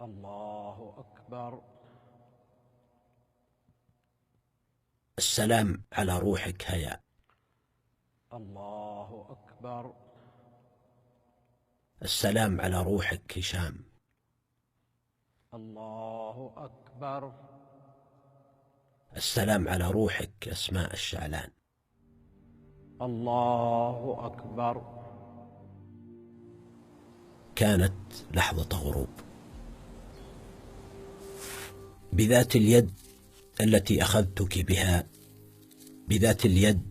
الله أكبر. السلام على روحك هيا. الله أكبر. السلام على روحك هشام. الله أكبر. السلام على روحك أسماء الشعلان. الله أكبر. كانت لحظة غروب. بذات اليد التي أخذتك بها، بذات اليد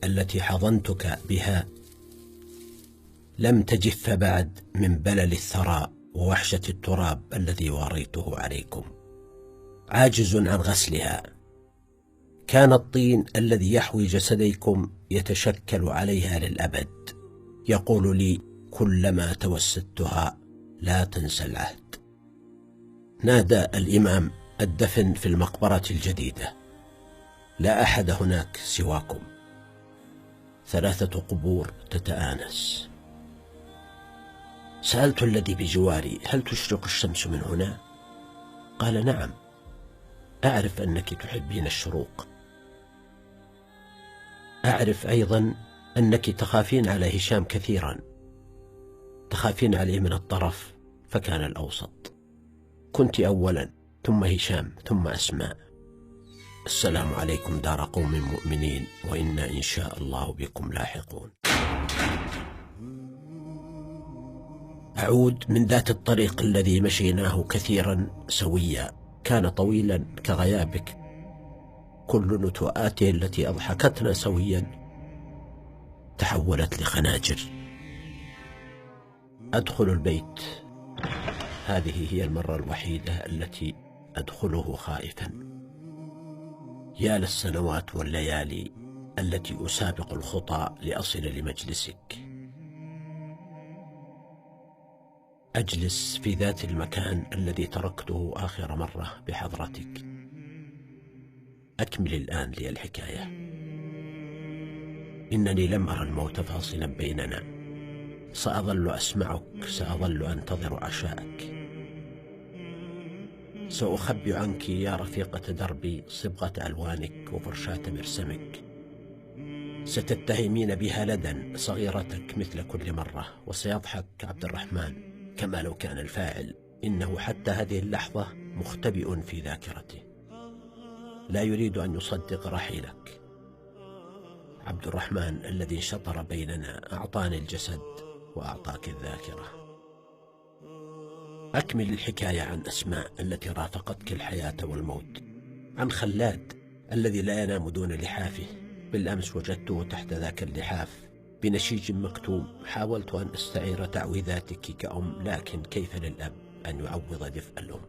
التي حضنتك بها، لم تجف بعد من بلل الثرى ووحشة التراب الذي واريته عليكم، عاجز عن غسلها. كان الطين الذي يحوي جسديكم يتشكل عليها للأبد، يقول لي كلما توسدتها لا تنسى العهد. نادى الإمام الدفن في المقبرة الجديدة: لا أحد هناك سواكم. 3 قبور تتآنس. سألت الذي بجواري: هل تشرق الشمس من هنا؟ قال: نعم، أعرف أنك تحبين الشروق. أعرف أيضا أنك تخافين على هشام كثيرا، تخافين عليه من الطرف، فكان الأوسط. كنت أولا، ثم هشام، ثم أسماء. السلام عليكم دار قوم مؤمنين، وإنا إن شاء الله بكم لاحقون. أعود من ذات الطريق الذي مشيناه كثيرا سويا، كان طويلا كغيابك. كل نتوءاته التي أضحكتنا سويا تحولت لخناجر. أدخل البيت، هذه هي المرة الوحيدة التي أدخله خائفا. يا للسنوات والليالي التي أسابق الخطى لأصل لمجلسك. أجلس في ذات المكان الذي تركته آخر مرة بحضرتك. أكمل الآن لي الحكاية. إنني لم أرى الموت فاصلا بيننا. سأظل أسمعك، سأظل أنتظر عشاءك. سأخبي عنك يا رفيقة دربي صبغة ألوانك وفرشاة مرسمك. ستتهمين بها لدى صغيرتك مثل كل مرة، وسيضحك عبد الرحمن كما لو كان الفاعل. إنه حتى هذه اللحظة مختبئ في ذاكرته، لا يريد أن يصدق رحيلك. عبد الرحمن الذي انشطر بيننا أعطاني الجسد وأعطاك الذاكرة. أكمل الحكاية عن أسماء التي رافقتك الحياة والموت، عن خلاد الذي لا ينام دون لحافه. بالأمس وجدته تحت ذاك اللحاف بنشيج مكتوم. حاولت أن أستعير تعويذاتك كأم، لكن كيف للأب أن يعوض دفء الأم؟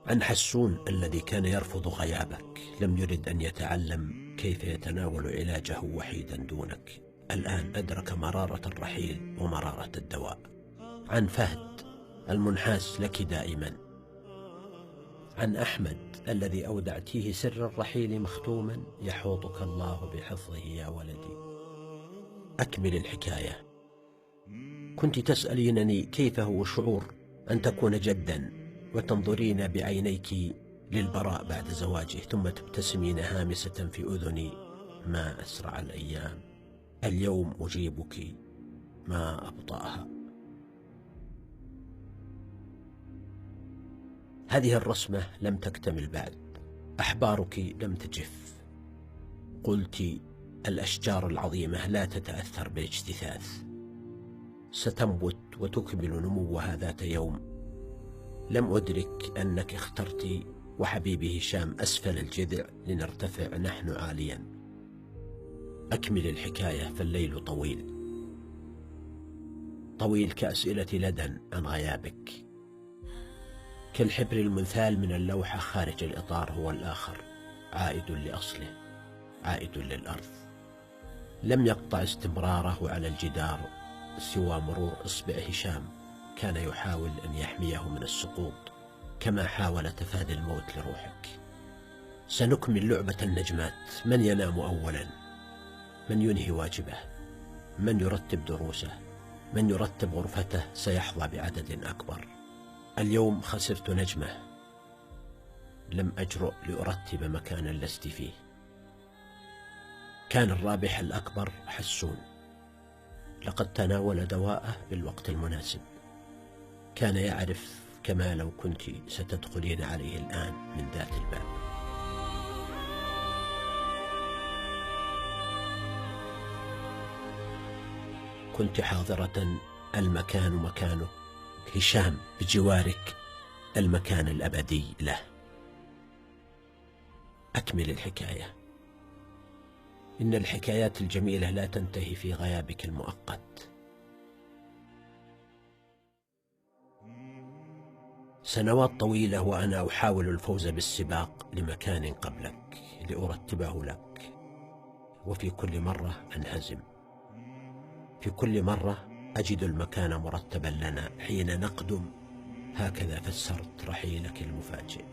عن حسون الذي كان يرفض غيابك، لم يرد أن يتعلم كيف يتناول علاجه وحيدا دونك. الآن أدرك مرارة الرحيل ومرارة الدواء. عن فهد المنحاز لك دائما. عن أحمد الذي أودعتيه سر الرحيل مختوما، يحوطك الله بحفظه يا ولدي. أكمل الحكاية. كنت تسألينني كيف هو شعور أن تكون جدا وتنظرين بعينيك للبراء بعد زواجه، ثم تبتسمين هامسة في أذني: ما أسرع الأيام، اليوم أجيبك ما أبطأها. هذه الرسمة لم تكتمل بعد. أحبارك لم تجف. قلت الأشجار العظيمة لا تتأثر بالاجتثاث، ستنبت وتكمل نموها ذات يوم. لم أدرك أنك اخترت وحبيبي هشام أسفل الجذع لنرتفع نحن عاليا. أكمل الحكاية، فالليل طويل، طويل كأسئلة لدى عن غيابك. كالحبر المنثال من اللوحة خارج الإطار هو الآخر، عائد لأصله، عائد للأرض. لم يقطع استمراره على الجدار سوى مرور إصبع هشام. كان يحاول أن يحميه من السقوط، كما حاول تفادي الموت لروحك. سنكمل لعبة النجمات. من ينام أولا؟ من ينهي واجبه؟ من يرتب دروسه؟ من يرتب غرفته سيحظى بعدد أكبر. اليوم خسرت نجمة، لم أجرؤ لأرتب مكانا لست فيه. كان الرابح الأكبر حسون، لقد تناول دواءه بالوقت المناسب. كان يعرف كما لو كنت ستدخلين عليه الآن من ذات الباب. كنت حاضرة، المكان مكانه، هشام بجوارك، المكان الأبدي له. أكمل الحكاية. إن الحكايات الجميلة لا تنتهي في غيابك المؤقت. سنوات طويلة وأنا أحاول الفوز بالسباق لمكان قبلك لأرتبه لك، وفي كل مرة أنهزم. في كل مرة أجد المكان مرتبا لنا حين نقدم. هكذا فسرت رحيلك المفاجئ.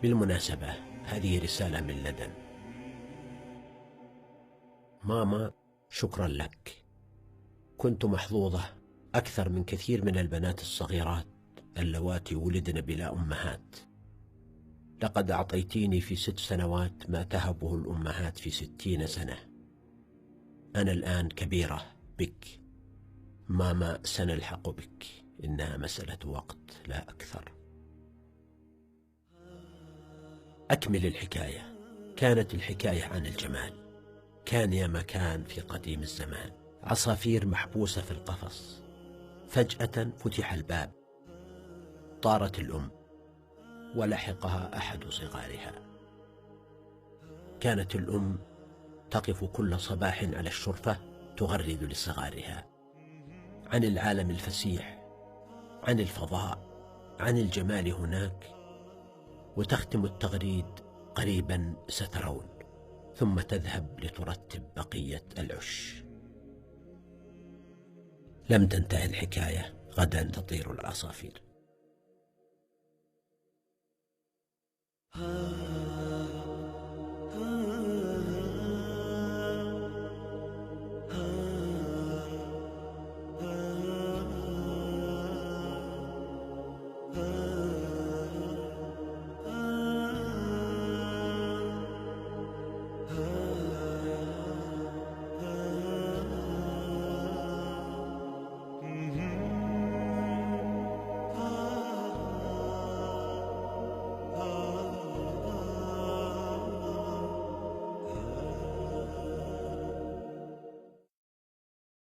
بالمناسبة، هذه رسالة من لدن ماما. شكرا لك. كنت محظوظة أكثر من كثير من البنات الصغيرات اللواتي ولدن بلا أمهات. لقد أعطيتيني في 6 سنوات ما تهبه الأمهات في 60 سنة. أنا الآن كبيرة بك ماما، سنلحق بك، إنها مسألة وقت لا أكثر. أكمل الحكاية. كانت الحكاية عن الجمال. كان يا مكان في قديم الزمان عصافير محبوسة في القفص. فجأة فتح الباب، طارت الأم ولحقها أحد صغارها. كانت الأم تقف كل صباح على الشرفة تغرد لصغارها عن العالم الفسيح، عن الفضاء، عن الجمال هناك، وتختم التغريد: قريبا سترون، ثم تذهب لترتب بقية العش. لم تنتهي الحكاية، غدا تطير العصافير.